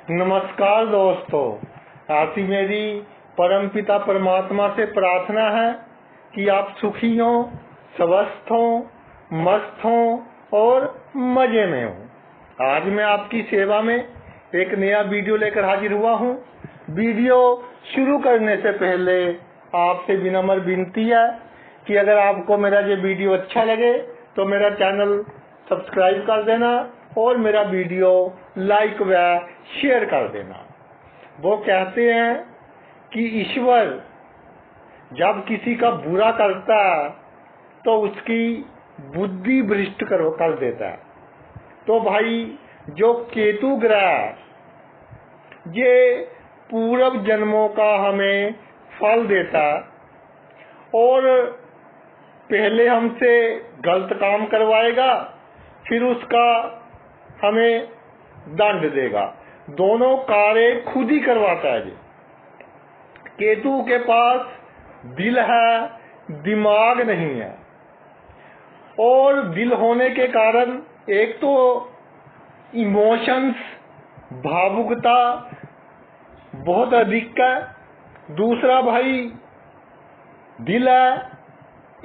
नमस्कार दोस्तों, ऐसी मेरी परमपिता परमात्मा से प्रार्थना है कि आप सुखी हों, स्वस्थ हों, मस्त हों और मजे में हों। आज मैं आपकी सेवा में एक नया वीडियो लेकर हाजिर हुआ हूं। वीडियो शुरू करने से पहले आपसे विनम्र विनती है कि अगर आपको मेरा ये वीडियो अच्छा लगे तो मेरा चैनल सब्सक्राइब कर देना और मेरा वीडियो लाइक व शेयर कर देना। वो कहते हैं कि ईश्वर जब किसी का बुरा करता है तो उसकी बुद्धि भ्रष्ट कर देता है। तो भाई, जो केतु ग्रह ये पूर्व जन्मों का हमें फल देता और पहले हमसे गलत काम करवाएगा, फिर उसका हमें दंड देगा। दोनों कार्य खुद ही करवाता है। केतु के पास दिल है, दिमाग नहीं है। और दिल होने के कारण एक तो इमोशंस, भावुकता बहुत अधिक है। दूसरा भाई, दिल है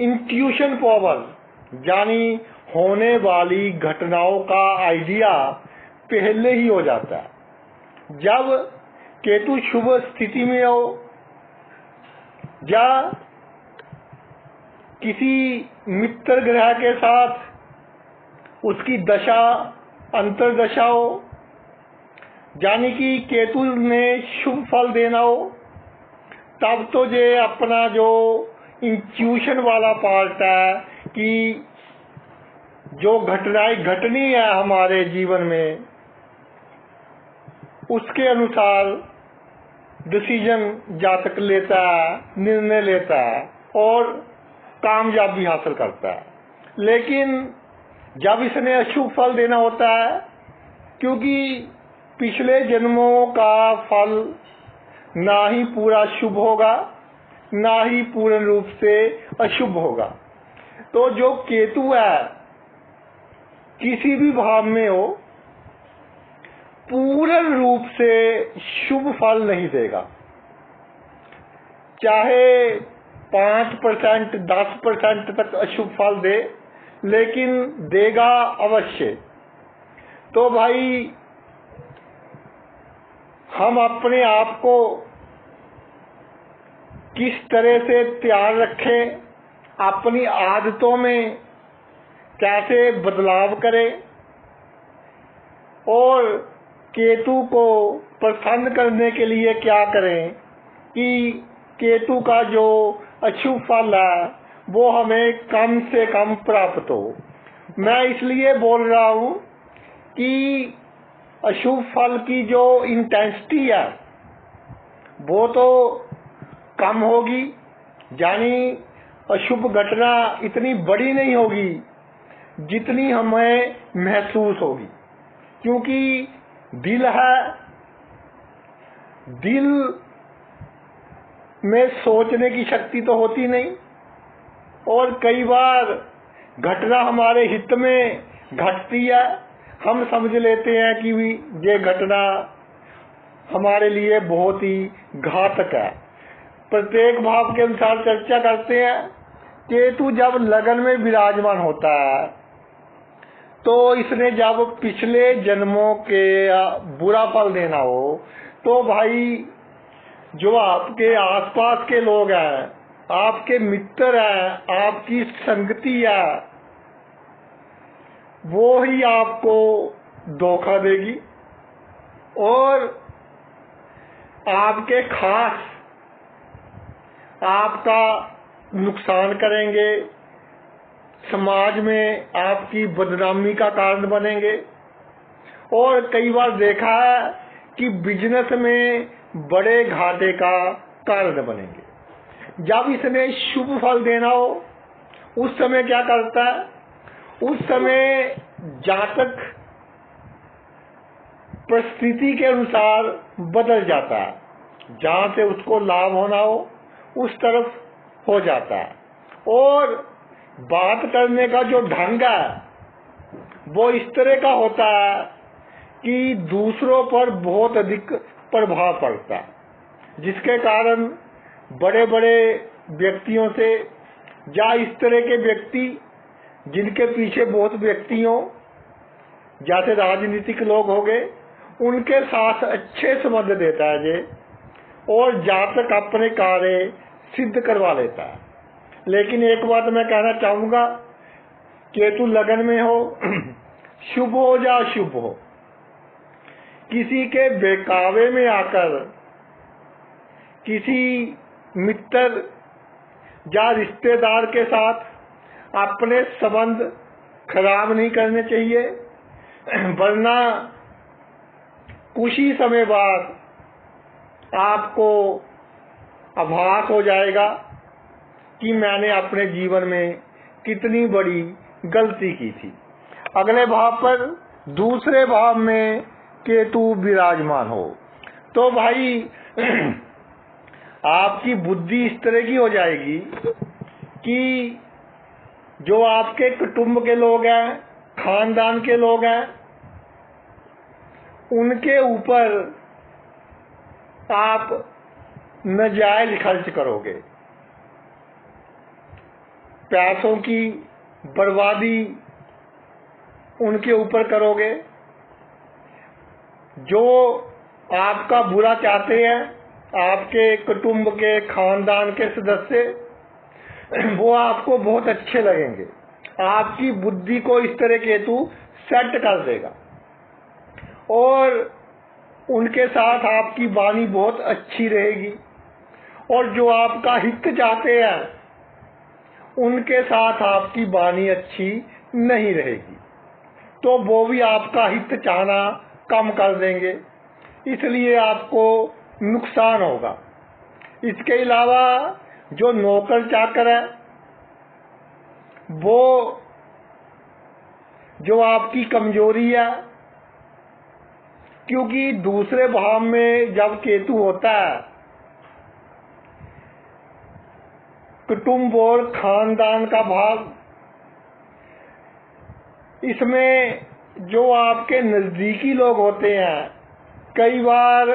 इंट्यूशन पावर, यानी होने वाली घटनाओं का आइडिया पहले ही हो जाता है। जब केतु शुभ स्थिति में हो या किसी मित्र ग्रह के साथ उसकी दशा अंतर्दशा हो, यानी कि केतु ने शुभ फल देना हो, तब तो ये अपना जो इंट्यूशन वाला पार्ट है कि जो घटनाएं घटनी है हमारे जीवन में, उसके अनुसार डिसीजन जातक लेता है, निर्णय लेता है और कामयाबी हासिल करता है। लेकिन जब इसने अशुभ फल देना होता है, क्योंकि पिछले जन्मों का फल ना ही पूरा शुभ होगा, ना ही पूर्ण रूप से अशुभ होगा। तो जो केतु है किसी भी भाव में हो, पूर्ण रूप से शुभ फल नहीं देगा। चाहे 5%, 10% तक अशुभ फल दे, लेकिन देगा अवश्य। तो भाई, हम अपने आप को किस तरह से तैयार रखें, अपनी आदतों में कैसे बदलाव करें और केतु को प्रसन्न करने के लिए क्या करें कि केतु का जो अशुभ फल है वो हमें कम से कम प्राप्त हो। मैं इसलिए बोल रहा हूं कि अशुभ फल की जो इंटेंसिटी है वो तो कम होगी, यानी अशुभ घटना इतनी बड़ी नहीं होगी जितनी हमें महसूस होगी। क्योंकि दिल है, दिल में सोचने की शक्ति तो होती नहीं, और कई बार घटना हमारे हित में घटती है, हम समझ लेते हैं कि ये घटना हमारे लिए बहुत ही घातक है। प्रत्येक भाव के अनुसार चर्चा करते हैं। केतु जब लगन में विराजमान होता है तो इसने जब पिछले जन्मों के बुरा फल देना हो, तो भाई जो आपके आसपास के लोग हैं, आपके मित्र हैं, आपकी संगति है, वो ही आपको धोखा देगी और आपके खास आपका नुकसान करेंगे, समाज में आपकी बदनामी का कारण बनेंगे। और कई बार देखा है कि बिजनेस में बड़े घाटे का कारण बनेंगे। जब इसने शुभ फल देना हो, उस समय क्या करता है, उस समय जातक परिस्थिति के अनुसार बदल जाता है। जहां से उसको लाभ होना हो उस तरफ हो जाता है। और बात करने का जो ढंग है वो इस तरह का होता है कि दूसरों पर बहुत अधिक प्रभाव पड़ता है, जिसके कारण बड़े बड़े व्यक्तियों से या इस तरह के व्यक्ति जिनके पीछे बहुत व्यक्ति हों, जैसे राजनीतिक लोग हो गए, उनके साथ अच्छे संबंध देता है जे, और जातक अपने कार्य सिद्ध करवा लेता है। लेकिन एक बात मैं कहना चाहूंगा, केतु लगन में हो शुभ हो या अशुभ हो, किसी के बहकावे में आकर किसी मित्र या रिश्तेदार के साथ अपने संबंध खराब नहीं करने चाहिए, वरना कुछ ही समय बाद आपको आभास हो जाएगा कि मैंने अपने जीवन में कितनी बड़ी गलती की थी। अगले भाव पर, दूसरे भाव में केतु विराजमान हो तो भाई आपकी बुद्धि इस तरह की हो जाएगी कि जो आपके कुटुंब के लोग हैं, खानदान के लोग हैं, उनके ऊपर आप नाजायज खर्च करोगे, पैसों की बर्बादी उनके ऊपर करोगे। जो आपका बुरा चाहते हैं, आपके कुटुंब के खानदान के सदस्य, वो आपको बहुत अच्छे लगेंगे। आपकी बुद्धि को इस तरह केतु सेट कर देगा और उनके साथ आपकी वाणी बहुत अच्छी रहेगी, और जो आपका हित चाहते हैं उनके साथ आपकी वाणी अच्छी नहीं रहेगी, तो वो भी आपका हित चाहना कम कर देंगे, इसलिए आपको नुकसान होगा। इसके अलावा जो नौकर चाकर है, वो जो आपकी कमजोरी है, क्योंकि दूसरे भाव में जब केतु होता है, कुटुंब और खानदान का भाव, इसमें जो आपके नजदीकी लोग होते हैं, कई बार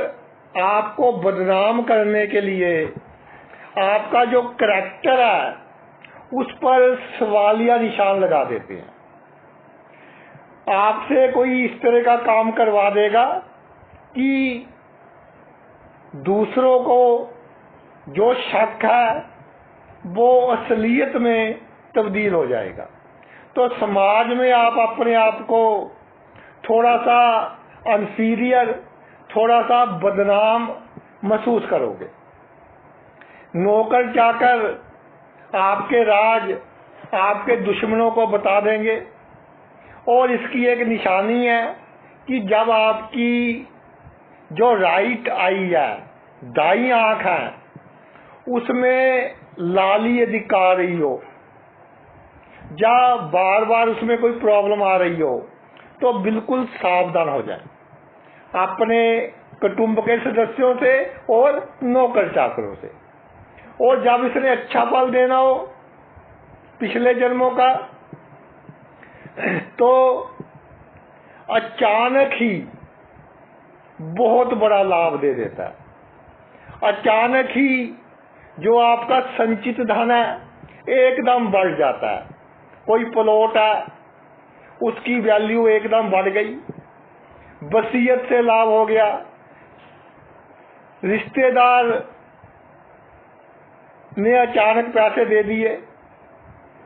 आपको बदनाम करने के लिए आपका जो करैक्टर है उस पर सवालिया निशान लगा देते हैं। आपसे कोई इस तरह का काम करवा देगा कि दूसरों को जो शक है वो असलियत में तब्दील हो जाएगा, तो समाज में आप अपने आप को थोड़ा सा अनफीरियर, थोड़ा सा बदनाम महसूस करोगे। नौकर चाकर आपके राज आपके दुश्मनों को बता देंगे, और इसकी एक निशानी है कि जब आपकी जो राइट आई है, दाईं आंख है, उसमें लाली यदि आ रही हो या बार बार उसमें कोई प्रॉब्लम आ रही हो, तो बिल्कुल सावधान हो जाए अपने कुटुंब के सदस्यों से और नौकर चाकरों से। और जब इसने अच्छा फल देना हो पिछले जन्मों का, तो अचानक ही बहुत बड़ा लाभ दे देता है। अचानक ही जो आपका संचित धन है एकदम बढ़ जाता है। कोई प्लॉट है, उसकी वैल्यू एकदम बढ़ गई, वसीयत से लाभ हो गया, रिश्तेदार ने अचानक पैसे दे दिए,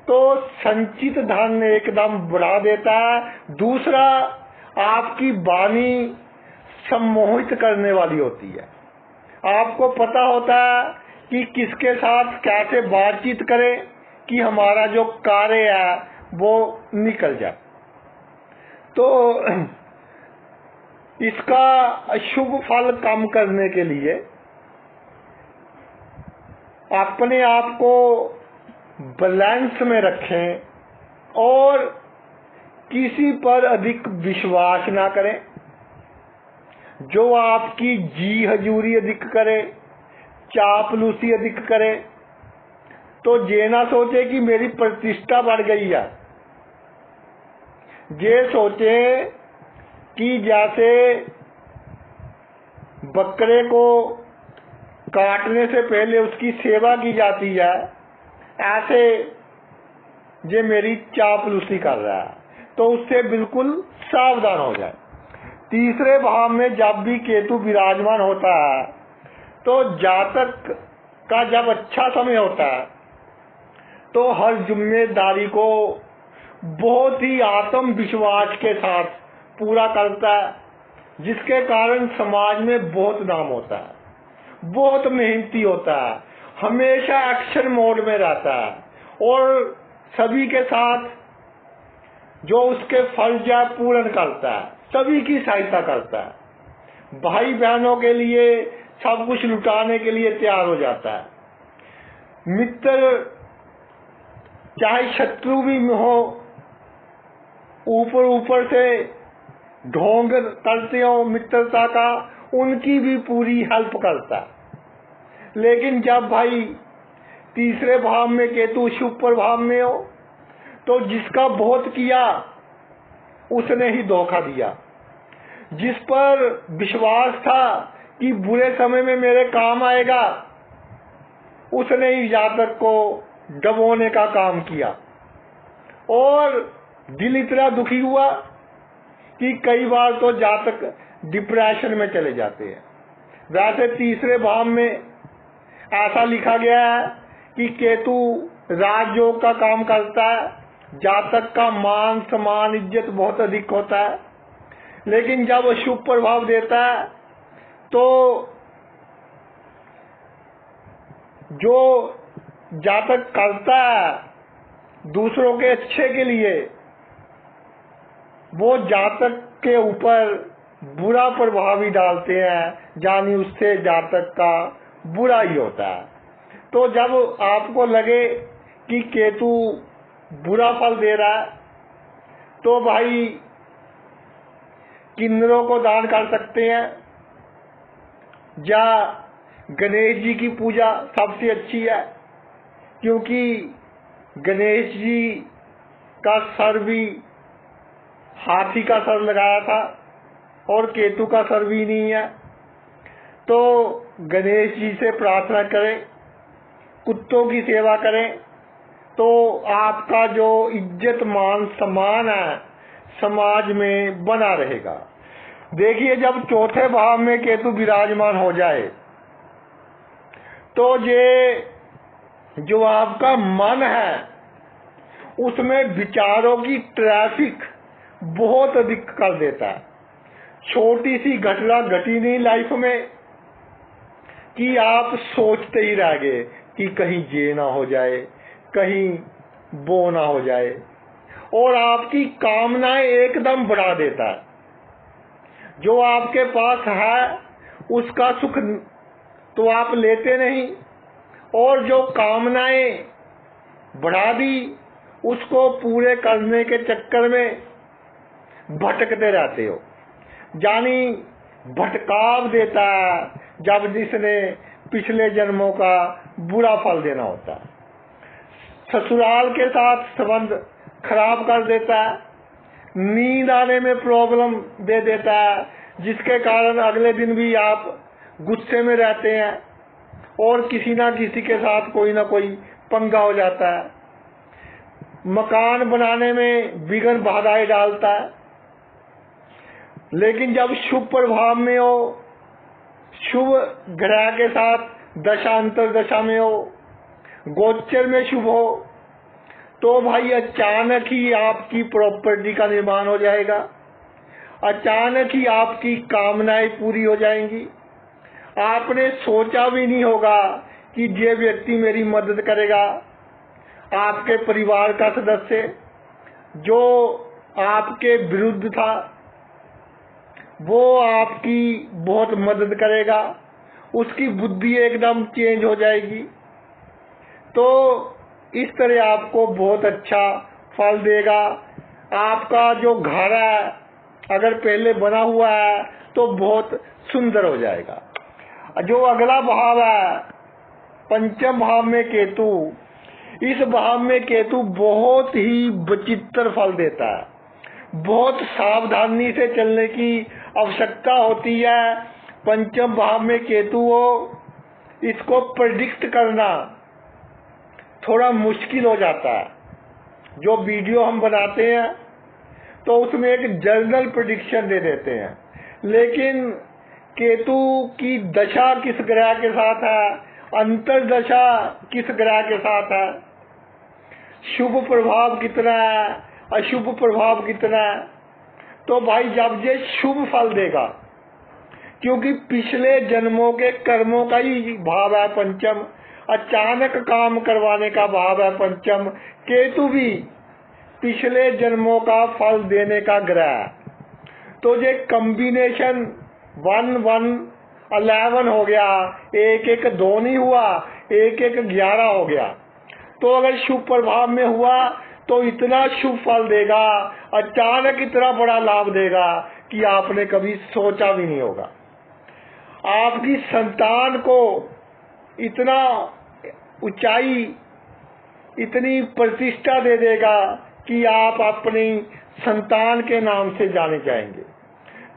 तो संचित धन एकदम बढ़ा देता है। दूसरा, आपकी वाणी सम्मोहित करने वाली होती है। आपको पता होता है कि किसके साथ कैसे बातचीत करें कि हमारा जो कार्य है वो निकल जाए। तो इसका अशुभ फल कम करने के लिए अपने आप को बैलेंस में रखें और किसी पर अधिक विश्वास ना करें। जो आपकी जी हजूरी अधिक करे, चापलूसी अधिक करे, तो ये ना सोचे कि मेरी प्रतिष्ठा बढ़ गई है, ये सोचे कि जैसे बकरे को काटने से पहले उसकी सेवा की जाती है, ऐसे ये मेरी चापलूसी कर रहा है, तो उससे बिल्कुल सावधान हो जाए। तीसरे भाव में जब भी केतु विराजमान होता है तो जातक का जब अच्छा समय होता है तो हर जिम्मेदारी को बहुत ही आत्मविश्वास के साथ पूरा करता है, जिसके कारण समाज में बहुत नाम होता है, बहुत मेहनती होता है, हमेशा एक्शन मोड में रहता है और सभी के साथ जो उसके फर्ज है पूर्ण करता है, सभी की सहायता करता है, भाई बहनों के लिए सब कुछ लुटाने के लिए तैयार हो जाता है। मित्र चाहे शत्रु भी हो, ऊपर से ढोंग करते हो मित्रता का, उनकी भी पूरी हेल्प करता है। लेकिन जब भाई तीसरे भाव में केतु शुभ प्रभाव में हो तो जिसका बहुत किया उसने ही धोखा दिया। जिस पर विश्वास था कि बुरे समय में मेरे काम आएगा, उसने ही जातक को डबोने का काम किया और दिल इतना दुखी हुआ कि कई बार तो जातक डिप्रेशन में चले जाते हैं। वैसे तीसरे भाव में ऐसा लिखा गया है कि केतु राजयोग का काम करता है, जातक का मान सम्मान इज्जत बहुत अधिक होता है। लेकिन जब शुभ प्रभाव देता है तो जो जातक करता है दूसरों के अच्छे के लिए, वो जातक के ऊपर बुरा प्रभाव ही डालते हैं, यानी उससे जातक का बुरा ही होता है। तो जब आपको लगे कि केतु बुरा फल दे रहा है तो भाई किन्नरों को दान कर सकते हैं, या गणेश जी की पूजा सबसे अच्छी है, क्योंकि गणेश जी का सर भी हाथी का सर लगाया था और केतु का सर भी नहीं है। तो गणेश जी से प्रार्थना करें, कुत्तों की सेवा करें, तो आपका जो इज्जत मान सम्मान है समाज में बना रहेगा। देखिए, जब चौथे भाव में केतु विराजमान हो जाए तो ये जो आपका मन है उसमें विचारों की ट्रैफिक बहुत अधिक कर देता है। छोटी सी घटना घटी नहीं लाइफ में कि आप सोचते ही रह गए कि कहीं ये ना हो जाए, कहीं वो ना हो जाए, और आपकी कामनाएं एकदम बढ़ा देता है। जो आपके पास है उसका सुख तो आप लेते नहीं, और जो कामनाएं बढ़ा दी उसको पूरे करने के चक्कर में भटकते रहते हो, यानी भटकाव देता है जब जिसने पिछले जन्मों का बुरा फल देना होता है। ससुराल के साथ संबंध खराब कर देता है, नींद आने में प्रॉब्लम दे देता है, जिसके कारण अगले दिन भी आप गुस्से में रहते हैं और किसी ना किसी के साथ कोई ना कोई पंगा हो जाता है। मकान बनाने में विघ्न बाधाएं डालता है। लेकिन जब शुभ प्रभाव में हो, शुभ ग्रह के साथ दशांतर दशा में हो, गोचर में शुभ हो, तो भाई अचानक ही आपकी प्रॉपर्टी का निर्माण हो जाएगा, अचानक ही आपकी कामनाएं पूरी हो जाएंगी। आपने सोचा भी नहीं होगा कि ये व्यक्ति मेरी मदद करेगा। आपके परिवार का सदस्य जो आपके विरुद्ध था वो आपकी बहुत मदद करेगा, उसकी बुद्धि एकदम चेंज हो जाएगी। तो इस तरह आपको बहुत अच्छा फल देगा। आपका जो घर है अगर पहले बना हुआ है तो बहुत सुंदर हो जाएगा। जो अगला भाव है पंचम भाव में केतु, इस भाव में केतु बहुत ही विचित्र फल देता है। बहुत सावधानी से चलने की आवश्यकता होती है। पंचम भाव में केतु हो, इसको प्रेडिक्ट करना थोड़ा मुश्किल हो जाता है। जो वीडियो हम बनाते हैं तो उसमें एक जनरल प्रेडिक्शन दे देते हैं, लेकिन केतु की दशा किस ग्रह के साथ है, अंतर्दशा किस ग्रह के साथ है, शुभ प्रभाव कितना है, अशुभ प्रभाव कितना है, तो भाई जब ये शुभ फल देगा, क्योंकि पिछले जन्मों के कर्मों का ही भाव है पंचम, अचानक काम करवाने का भाव है पंचम। केतु भी पिछले जन्मों का फल देने का ग्रह है। तो ये कॉम्बिनेशन 1-1-11 हो गया, 1-1-2 नहीं हुआ, 1-1-11 हो गया। तो अगर शुभ प्रभाव में हुआ तो इतना शुभ फल देगा, अचानक इतना बड़ा लाभ देगा कि आपने कभी सोचा भी नहीं होगा। आपकी संतान को इतना ऊंचाई, इतनी प्रतिष्ठा दे देगा कि आप अपनी संतान के नाम से जाने जाएंगे।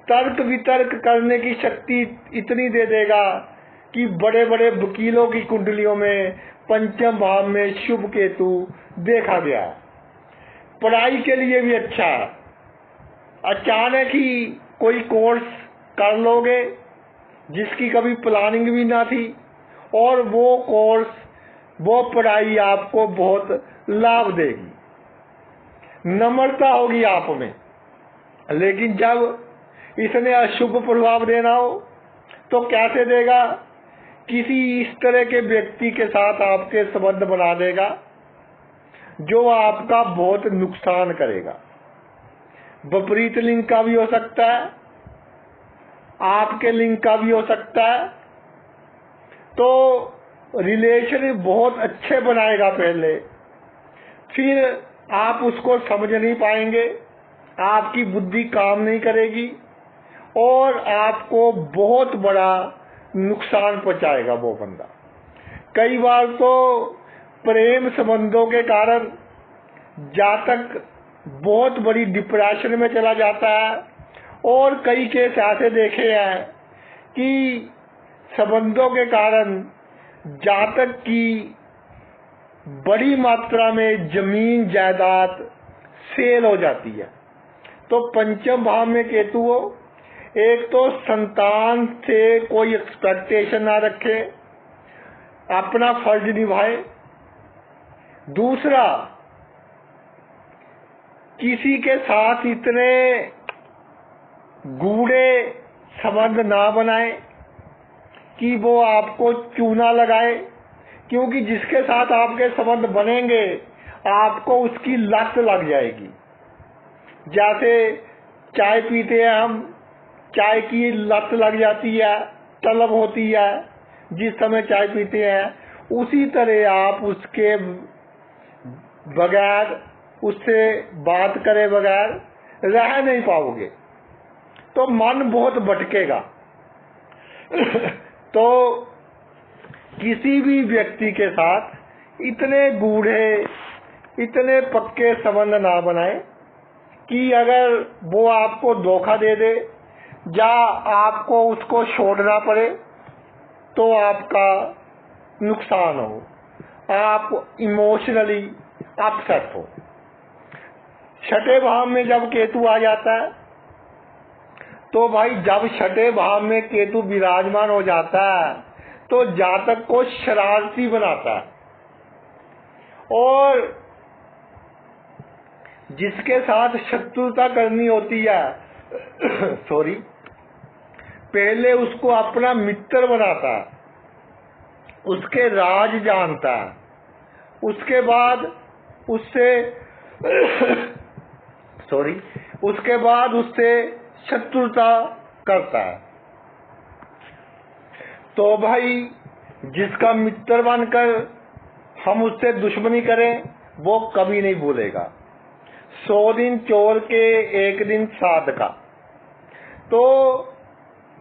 तर्क वितर्क करने की शक्ति इतनी दे देगा कि बड़े बड़े वकीलों की कुंडलियों में पंचम भाव में शुभ केतु देखा गया। पढ़ाई के लिए भी अच्छा है। अचानक ही कोई कोर्स कर लोगे जिसकी कभी प्लानिंग भी ना थी, और वो कोर्स, वो पढ़ाई आपको बहुत लाभ देगी। नम्रता होगी आप में। लेकिन जब इसने अशुभ प्रभाव देना हो तो कैसे देगा? किसी इस तरह के व्यक्ति के साथ आपके संबंध बना देगा जो आपका बहुत नुकसान करेगा। विपरीत लिंग का भी हो सकता है, आपके लिंग का भी हो सकता है। तो रिलेशन बहुत अच्छे बनाएगा पहले, फिर आप उसको समझ नहीं पाएंगे, आपकी बुद्धि काम नहीं करेगी और आपको बहुत बड़ा नुकसान पहुंचाएगा वो बंदा। कई बार तो प्रेम संबंधों के कारण जातक बहुत बड़ी डिप्रेशन में चला जाता है, और कई केस ऐसे देखे हैं कि संबंधों के कारण जातक की बड़ी मात्रा में जमीन जायदाद सेल हो जाती है। तो पंचम भाव में केतु हो, एक तो संतान से कोई एक्सपेक्टेशन ना रखे, अपना फर्ज निभाए। दूसरा, किसी के साथ इतने गूढ़े संबंध ना बनाए कि वो आपको चूना लगाए, क्योंकि जिसके साथ आपके संबंध बनेंगे आपको उसकी लत लग जाएगी। जैसे चाय पीते हैं हम, चाय की लत लग जाती है, तलब होती है जिस समय चाय पीते हैं, उसी तरह आप उसके बगैर, उससे बात करे बगैर रह नहीं पाओगे, तो मन बहुत भटकेगा। तो किसी भी व्यक्ति के साथ इतने गूढ़े, इतने पक्के संबंध ना बनाए कि अगर वो आपको धोखा दे दे या आपको उसको छोड़ना पड़े तो आपका नुकसान हो, आप इमोशनली अपसेट हो। छठे भाव में जब केतु आ जाता है तो भाई, जब छठे भाव में केतु विराजमान हो जाता है तो जातक को शरारती बनाता है, और जिसके साथ शत्रुता करनी होती है सॉरी, पहले उसको अपना मित्र बनाता है, उसके राज जानता है, उसके बाद उससे उसके बाद उससे शत्रुता करता है। तो भाई, जिसका मित्र बनकर हम उससे दुश्मनी करें वो कभी नहीं भूलेगा। 100 दिन चोर के 1 दिन साध का। तो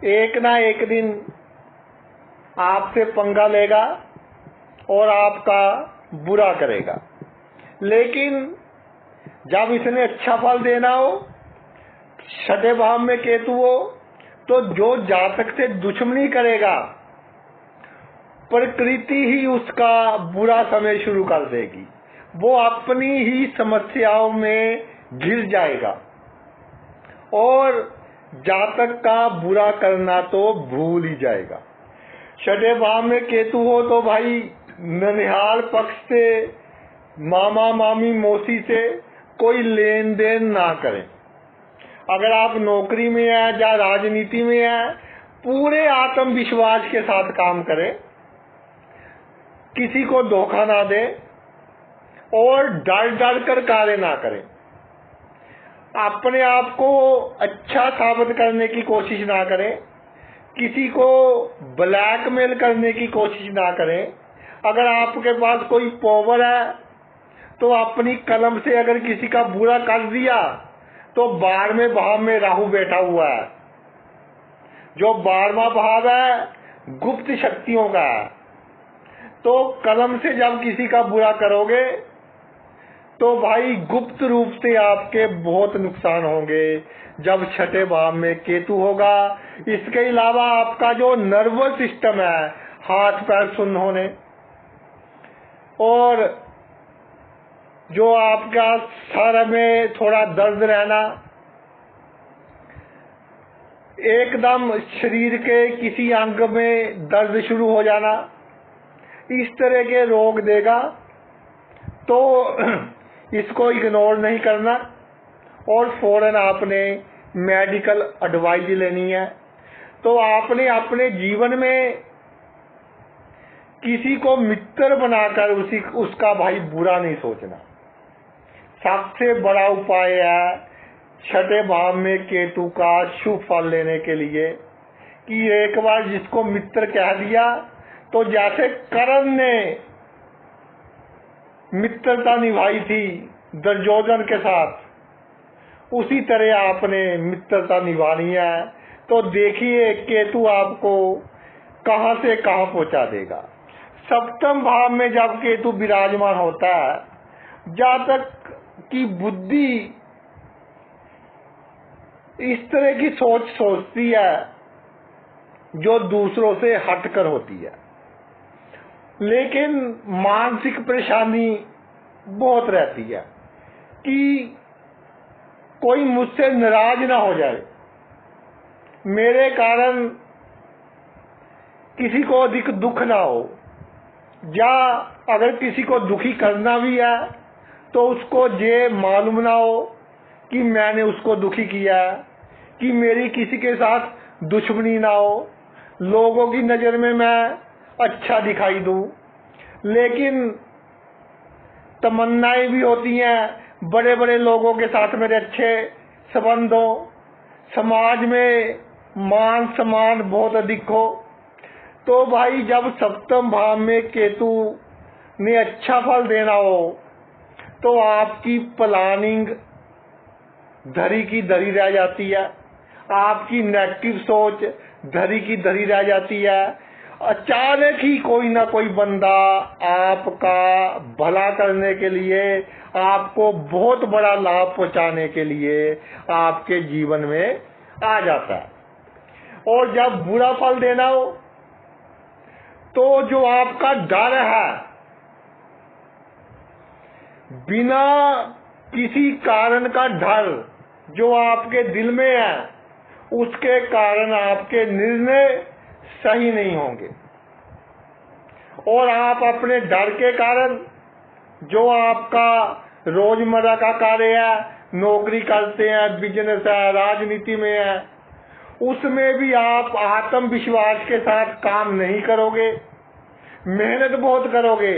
एक ना एक दिन आपसे पंगा लेगा और आपका बुरा करेगा। लेकिन जब इसने अच्छा फल देना हो छठे भाव में केतु हो तो जो जातक से दुश्मनी करेगा प्रकृति ही उसका बुरा समय शुरू कर देगी, वो अपनी ही समस्याओं में घिर जाएगा और जातक का बुरा करना तो भूल ही जाएगा। छठे भाव में केतु हो तो भाई ननिहाल पक्ष से, मामा मामी मौसी से कोई लेन देन ना करें। अगर आप नौकरी में हैं या राजनीति में हैं, पूरे आत्मविश्वास के साथ काम करें, किसी को धोखा ना दें और डर डर कर कार्य ना करें। अपने आप को अच्छा साबित करने की कोशिश ना करें, किसी को ब्लैकमेल करने की कोशिश ना करें। अगर आपके पास कोई पावर है तो अपनी कलम से अगर किसी का बुरा कर दिया तो 12वें भाव में राहु बैठा हुआ है, जो 12वां भाव है गुप्त शक्तियों का है। तो कलम से जब किसी का बुरा करोगे तो भाई गुप्त रूप से आपके बहुत नुकसान होंगे जब छठे भाव में केतु होगा। इसके अलावा आपका जो नर्वस सिस्टम है, हाथ पैर सुन्न होने और जो आपका सर में थोड़ा दर्द रहना, एकदम शरीर के किसी अंग में दर्द शुरू हो जाना, इस तरह के रोग देगा। तो इसको इग्नोर नहीं करना और फौरन आपने मेडिकल एडवाइस लेनी है। तो आपने अपने जीवन में किसी को मित्र बनाकर उसका भाई बुरा नहीं सोचना। सबसे बड़ा उपाय है छठे भाव में केतु का शुभ फल लेने के लिए कि एक बार जिसको मित्र कह दिया तो जैसे कर्ण ने मित्रता निभाई थी दुर्योधन के साथ, उसी तरह आपने मित्रता निभानी है। तो देखिए केतु आपको कहां से कहां पहुंचा देगा। सप्तम भाव में जब केतु विराजमान होता है, जातक की बुद्धि इस तरह की सोच सोचती है जो दूसरों से हटकर होती है, लेकिन मानसिक परेशानी बहुत रहती है कि कोई मुझसे नाराज ना हो जाए, मेरे कारण किसी को अधिक दुख ना हो, या अगर किसी को दुखी करना भी है तो उसको ये मालूम ना हो कि मैंने उसको दुखी किया है, कि मेरी किसी के साथ दुश्मनी ना हो, लोगों की नजर में मैं अच्छा दिखाई दूं। लेकिन तमन्नाएं भी होती हैं बड़े बड़े लोगों के साथ मेरे अच्छे संबंध हो, समाज में मान सम्मान बहुत अधिक हो। तो भाई जब सप्तम भाव में केतु ने अच्छा फल देना हो तो आपकी प्लानिंग धरी की धरी रह जाती है, आपकी नेगेटिव सोच धरी की धरी रह जाती है। अचानक ही कोई ना कोई बंदा आपका भला करने के लिए, आपको बहुत बड़ा लाभ पहुंचाने के लिए आपके जीवन में आ जाता है। और जब बुरा फल देना हो तो जो आपका डर है, बिना किसी कारण का डर जो आपके दिल में है, उसके कारण आपके निर्णय सही नहीं होंगे और आप अपने डर के कारण जो आपका रोजमर्रा का कार्य है, नौकरी करते हैं, बिजनेस है, राजनीति में है, उसमें भी आप आत्मविश्वास के साथ काम नहीं करोगे। मेहनत बहुत करोगे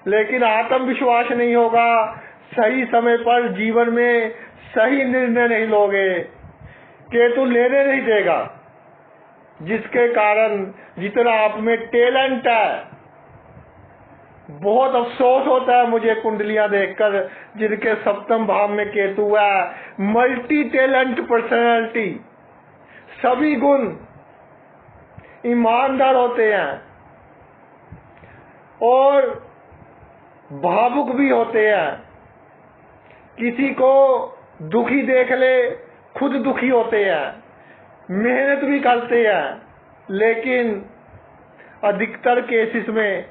लेकिन आत्मविश्वास नहीं होगा, सही समय पर जीवन में सही निर्णय नहीं लोगे, केतु लेने नहीं देगा, जिसके कारण जितना आप में टैलेंट है, बहुत अफसोस होता है मुझे कुंडलियां देखकर जिनके सप्तम भाव में केतु है, मल्टी टैलेंट पर्सनैलिटी, सभी गुण, ईमानदार होते हैं और भावुक भी होते हैं। किसी को दुखी देख ले खुद दुखी होते हैं, मेहनत भी करते हैं, लेकिन अधिकतर केसेस में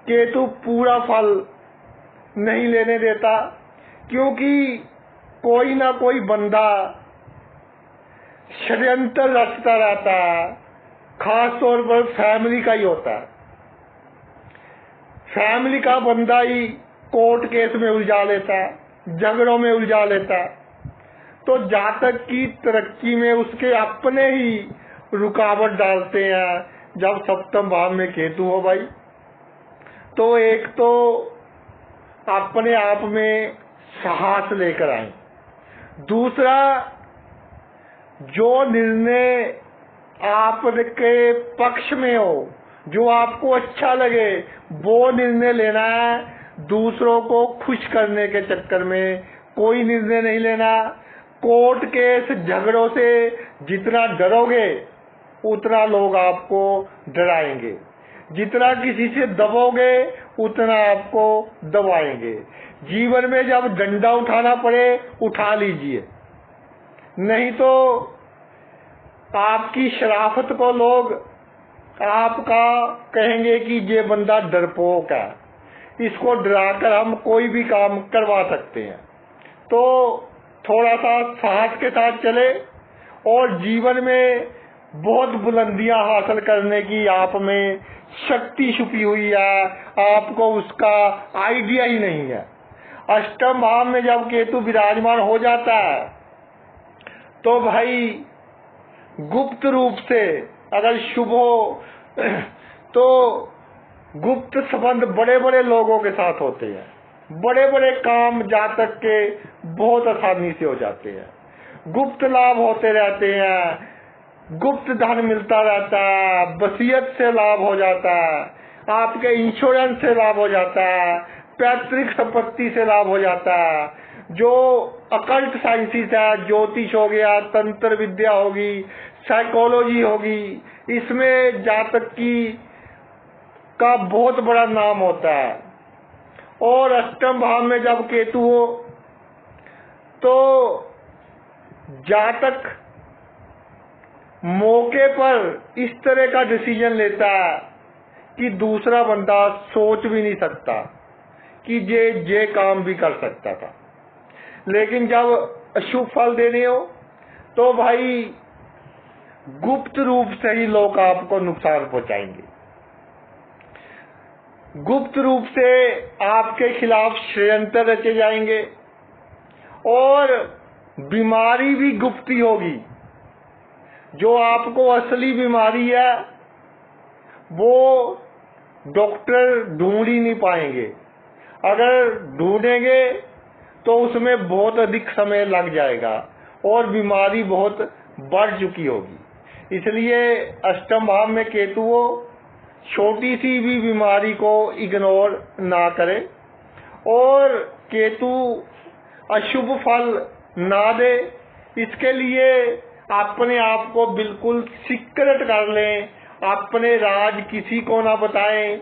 केतु पूरा फल नहीं लेने देता, क्योंकि कोई ना कोई बंदा षड्यंत्र रचता रहता है। खास तौर पर फैमिली का ही होता है। फैमिली का बंदा ही कोर्ट केस में उलझा लेता है, झगड़ों में उलझा लेता है। तो जातक की तरक्की में उसके अपने ही रुकावट डालते हैं। जब सप्तम भाव में केतु हो भाई, तो एक तो अपने आप में साहस लेकर आए। दूसरा, जो निर्णय आपके पक्ष में हो, जो आपको अच्छा लगे, वो निर्णय लेना है। दूसरों को खुश करने के चक्कर में कोई निर्णय नहीं लेना। कोर्ट केस झगड़ों से जितना डरोगे उतना लोग आपको डराएंगे, जितना किसी से दबोगे उतना आपको दबाएंगे। जीवन में जब डंडा उठाना पड़े उठा लीजिए, नहीं तो आपकी शराफत को लोग आपका कहेंगे कि ये बंदा डरपोक है, इसको डराकर हम कोई भी काम करवा सकते हैं। तो थोड़ा सा साहस के साथ चले, और जीवन में बहुत बुलंदियां हासिल करने की आप में शक्ति छुपी हुई है, आपको उसका आइडिया ही नहीं है। अष्टम भाव में जब केतु विराजमान हो जाता है तो भाई गुप्त रूप से अगर शुभ हो तो गुप्त संबंध बड़े बड़े लोगों के साथ होते हैं। बड़े बड़े काम जातक के बहुत आसानी से हो जाते हैं। गुप्त लाभ होते रहते हैं, गुप्त धन मिलता रहता है, वसीयत से लाभ हो जाता है, आपके इंश्योरेंस से लाभ हो जाता है, पैतृक संपत्ति से लाभ हो जाता है। जो अकल्ट साइंसेस है, ज्योतिष हो गया, तंत्र विद्या होगी, साइकोलॉजी होगी, इसमें जातक की का बहुत बड़ा नाम होता है। और अष्टम भाव में जब केतु हो तो जातक मौके पर इस तरह का डिसीजन लेता है कि दूसरा बंदा सोच भी नहीं सकता कि ये काम भी कर सकता था। लेकिन जब अशुभ फल देने हो तो भाई गुप्त रूप से ही लोग आपको नुकसान पहुंचाएंगे। गुप्त रूप से आपके खिलाफ षड्यंत्र रचे जाएंगे, और बीमारी भी गुप्त ही होगी। जो आपको असली बीमारी है वो डॉक्टर ढूंढ ही नहीं पाएंगे। अगर ढूंढेंगे तो उसमें बहुत अधिक समय लग जाएगा और बीमारी बहुत बढ़ चुकी होगी। इसलिए अष्टम भाव में केतु हो, छोटी सी भी बीमारी को इग्नोर ना करें, और केतु अशुभ फल ना दे। इसके लिए अपने आप को बिल्कुल सीक्रेट कर लें, अपने राज किसी को ना बताएं।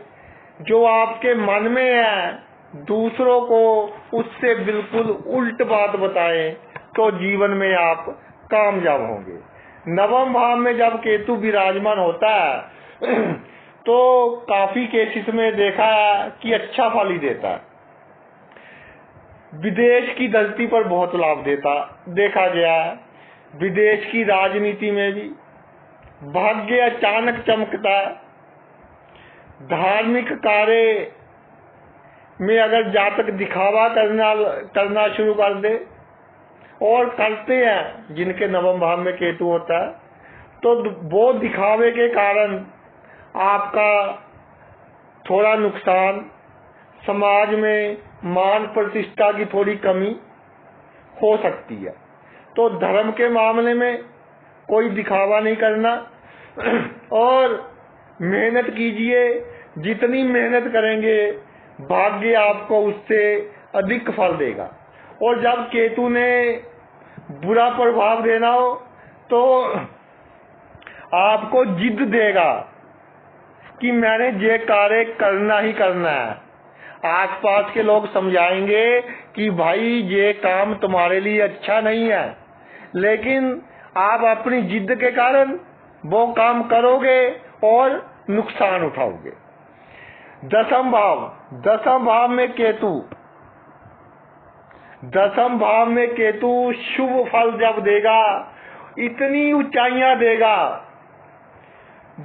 जो आपके मन में है दूसरों को उससे बिल्कुल उल्ट बात बताएं, तो जीवन में आप कामयाब होंगे। नवम भाव में जब केतु विराजमान होता है तो काफी केसेस में देखा है कि अच्छा फल ही देता है। विदेश की धरती पर बहुत लाभ देखा गया है। विदेश की राजनीति में भी भाग्य अचानक चमकता है। धार्मिक कार्य में अगर जातक दिखावा करना शुरू कर दे, और करते हैं जिनके नवम भाव में केतु होता है, तो वो दिखावे के कारण आपका थोड़ा नुकसान, समाज में मान प्रतिष्ठा की थोड़ी कमी हो सकती है। तो धर्म के मामले में कोई दिखावा नहीं करना, और मेहनत कीजिए। जितनी मेहनत करेंगे भाग्य आपको उससे अधिक फल देगा। और जब केतु ने बुरा प्रभाव देना हो तो आपको जिद देगा कि मैंने ये कार्य करना ही करना है। आसपास के लोग समझाएंगे कि भाई ये काम तुम्हारे लिए अच्छा नहीं है, लेकिन आप अपनी जिद के कारण वो काम करोगे और नुकसान उठाओगे। दसम भाव में केतु, दसम भाव में केतु शुभ फल जब देगा, इतनी ऊंचाइयां देगा,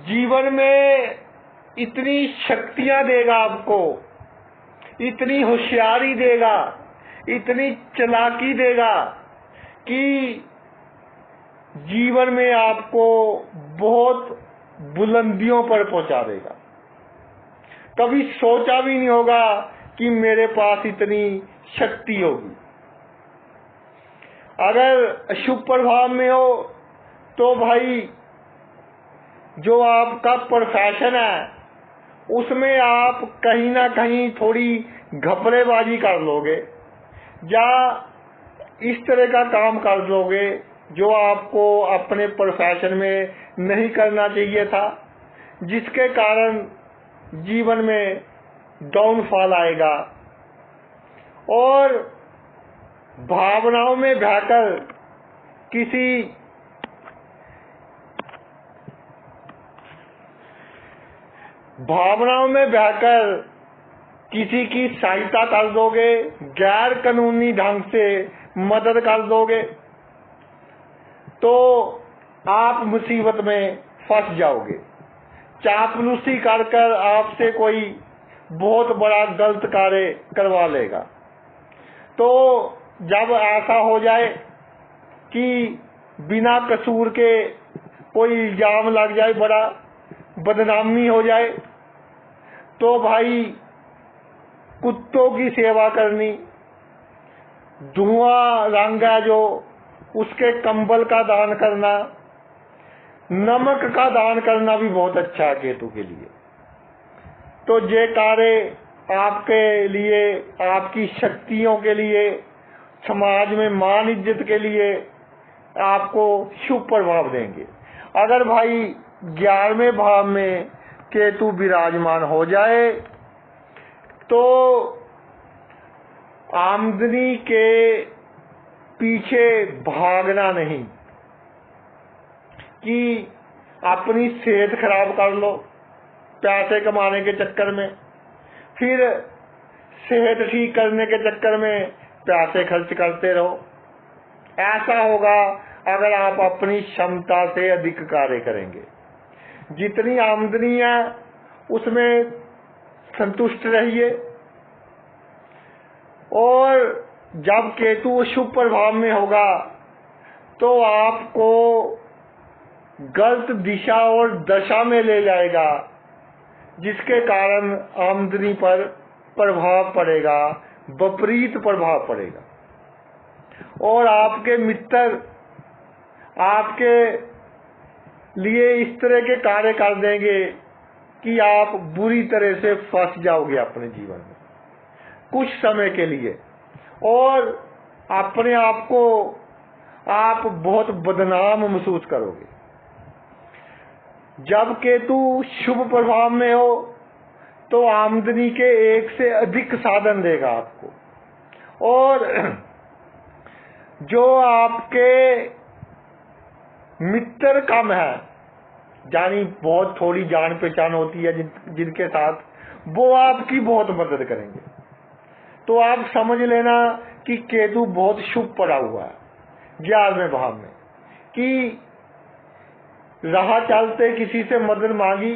जीवन में इतनी शक्तियां देगा आपको, इतनी होशियारी देगा, इतनी चालाकी देगा कि जीवन में आपको बहुत बुलंदियों पर पहुंचा देगा। कभी सोचा भी नहीं होगा कि मेरे पास इतनी शक्ति होगी। अगर शुभ प्रभाव में हो तो भाई जो आपका प्रोफेशन है उसमें आप कहीं ना कहीं थोड़ी घपलेबाजी कर लोगे या इस तरह का काम कर लोगे जो आपको अपने प्रोफेशन में नहीं करना चाहिए था, जिसके कारण जीवन में डाउनफॉल आएगा। और भावनाओं में बहकर किसी की सहायता कर दोगे, गैर कानूनी ढंग से मदद कर दोगे तो आप मुसीबत में फंस जाओगे। चापलूसी कर आपसे कोई बहुत बड़ा गलत कार्य करवा लेगा। तो जब ऐसा हो जाए कि बिना कसूर के कोई इल्जाम लग जाए, बड़ा बदनामी हो जाए, तो भाई कुत्तों की सेवा करनी, धुआं रंग है जो उसके कंबल का दान करना, नमक का दान करना भी बहुत अच्छा है केतु के लिए। तो ये कार्य आपके लिए, आपकी शक्तियों के लिए, समाज में मान इज्जत के लिए आपको शुभ प्रभाव देंगे। अगर भाई 11वें भाव में केतु विराजमान हो जाए तो आमदनी के पीछे भागना नहीं कि अपनी सेहत खराब कर लो पैसे कमाने के चक्कर में, फिर सेहत ठीक करने के चक्कर में पैसे खर्च करते रहो। ऐसा होगा अगर आप अपनी क्षमता से अधिक कार्य करेंगे। जितनी आमदनी है उसमें संतुष्ट रहिए। और जब केतु शुभ प्रभाव में होगा तो आपको गलत दिशा और दशा में ले जाएगा, जिसके कारण आमदनी पर प्रभाव पड़ेगा, विपरीत प्रभाव पड़ेगा। और आपके मित्र आपके लिए इस तरह के कार्य कर देंगे कि आप बुरी तरह से फंस जाओगे अपने जीवन में कुछ समय के लिए, और अपने आप को आप बहुत बदनाम महसूस करोगे। जब केतु शुभ प्रभाव में हो तो आमदनी के एक से अधिक साधन देगा आपको, और जो आपके मित्र कम है, यानी बहुत थोड़ी जान पहचान होती है जिनके साथ, वो आपकी बहुत मदद करेंगे। तो आप समझ लेना कि केतु बहुत शुभ पड़ा हुआ है 11वें भाव में, कि राह चलते किसी से मदद मांगी,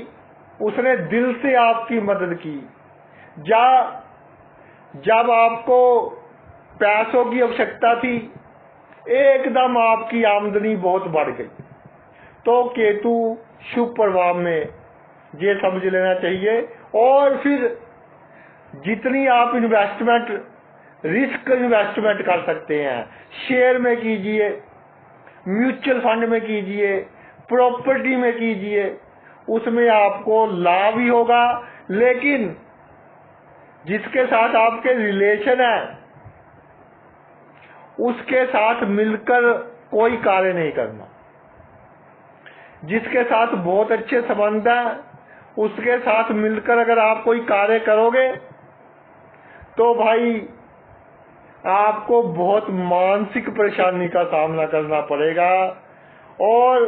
उसने दिल से आपकी मदद की, या जब आपको पैसों की आवश्यकता थी एकदम आपकी आमदनी बहुत बढ़ गई, तो केतु शुभ प्रभाव में ये समझ लेना चाहिए। और फिर जितनी आप रिस्क इन्वेस्टमेंट कर सकते हैं, शेयर में कीजिए, म्यूचुअल फंड में कीजिए, प्रॉपर्टी में कीजिए, उसमें आपको लाभ ही होगा। लेकिन जिसके साथ आपके रिलेशन है उसके साथ मिलकर कोई कार्य नहीं करना। जिसके साथ बहुत अच्छे संबंध है उसके साथ मिलकर अगर आप कोई कार्य करोगे तो भाई आपको बहुत मानसिक परेशानी का सामना करना पड़ेगा और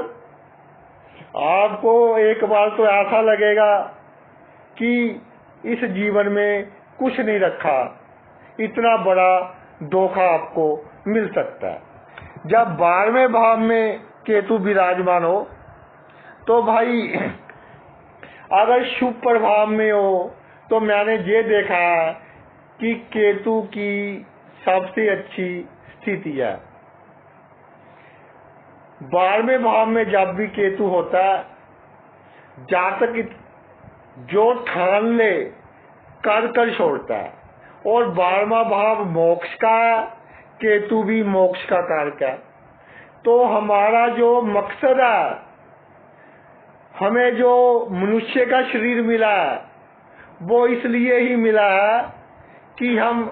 आपको एक बार तो ऐसा लगेगा कि इस जीवन में कुछ नहीं रखा, इतना बड़ा धोखा आपको मिल सकता है। जब 12वें भाव में केतु विराजमान हो तो भाई अगर शुभ प्रभाव में हो तो मैंने ये देखा है कि केतु की सबसे अच्छी स्थिति है। 12वें भाव में जब भी केतु होता है, जातक जो ठान ले कर छोड़ता है। और 12वां भाव मोक्ष का है, केतु भी मोक्ष का कारक है। तो हमारा जो मकसद है, हमें जो मनुष्य का शरीर मिला है, वो इसलिए ही मिला है कि हम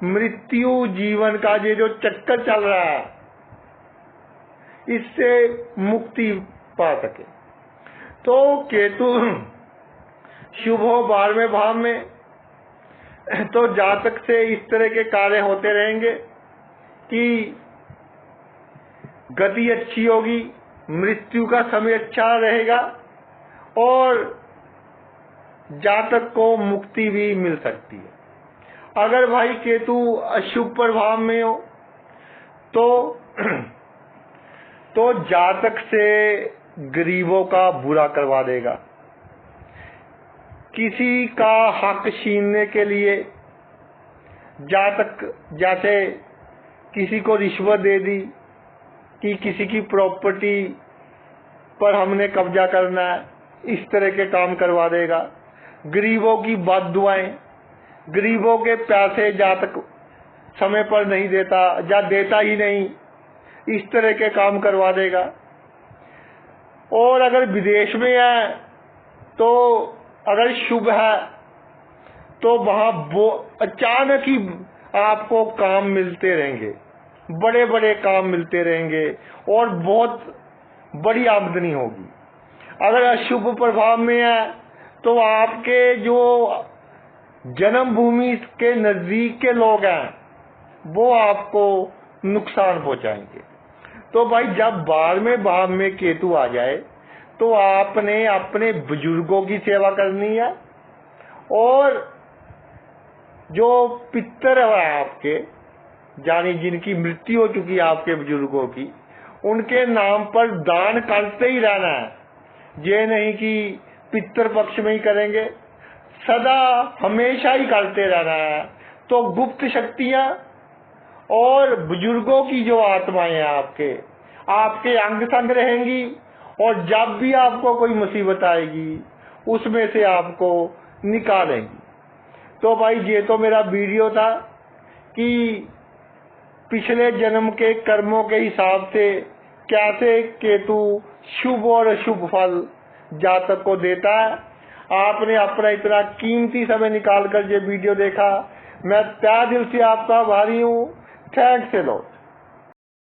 मृत्यु जीवन का ये जो चक्कर चल रहा है, इससे मुक्ति पा सके। तो केतु शुभ हो 12वें भाव में तो जातक से इस तरह के कार्य होते रहेंगे कि गति अच्छी होगी, मृत्यु का समय अच्छा रहेगा और जातक को मुक्ति भी मिल सकती है। अगर भाई केतु अशुभ प्रभाव में हो तो जातक से गरीबों का बुरा करवा देगा। किसी का हक छीनने के लिए जातक जैसे किसी को रिश्वत दे दी कि किसी की प्रॉपर्टी पर हमने कब्जा करना है, इस तरह के काम करवा देगा। गरीबों की बददुआएं, गरीबों के पैसे जातक समय पर नहीं देता या देता ही नहीं, इस तरह के काम करवा देगा। और अगर विदेश में है तो अगर शुभ है तो वहां वो अचानक ही आपको काम मिलते रहेंगे, बड़े बड़े काम मिलते रहेंगे और बहुत बड़ी आमदनी होगी। अगर अशुभ प्रभाव में है तो आपके जो जन्मभूमि के नजदीक के लोग हैं वो आपको नुकसान पहुंचाएंगे। तो भाई जब 12वें भाव में केतु आ जाए तो आपने अपने बुजुर्गों की सेवा करनी है और जो पितर है आपके, यानी जिनकी मृत्यु हो चुकी है आपके बुजुर्गों की, उनके नाम पर दान करते ही रहना है। ये नहीं कि पितर पक्ष में ही करेंगे, सदा हमेशा ही करते रहना है। तो गुप्त शक्तियां और बुजुर्गों की जो आत्माएं हैं आपके अंग संग रहेंगी और जब भी आपको कोई मुसीबत आएगी उसमें से आपको निकालेंगी। तो भाई ये तो मेरा वीडियो था कि पिछले जन्म के कर्मों के हिसाब से कैसे केतु शुभ और अशुभ फल जातक को देता है। आपने अपना इतना कीमती समय निकालकर ये वीडियो देखा, मैं तहे दिल से आपका आभारी हूँ। थैंक्स।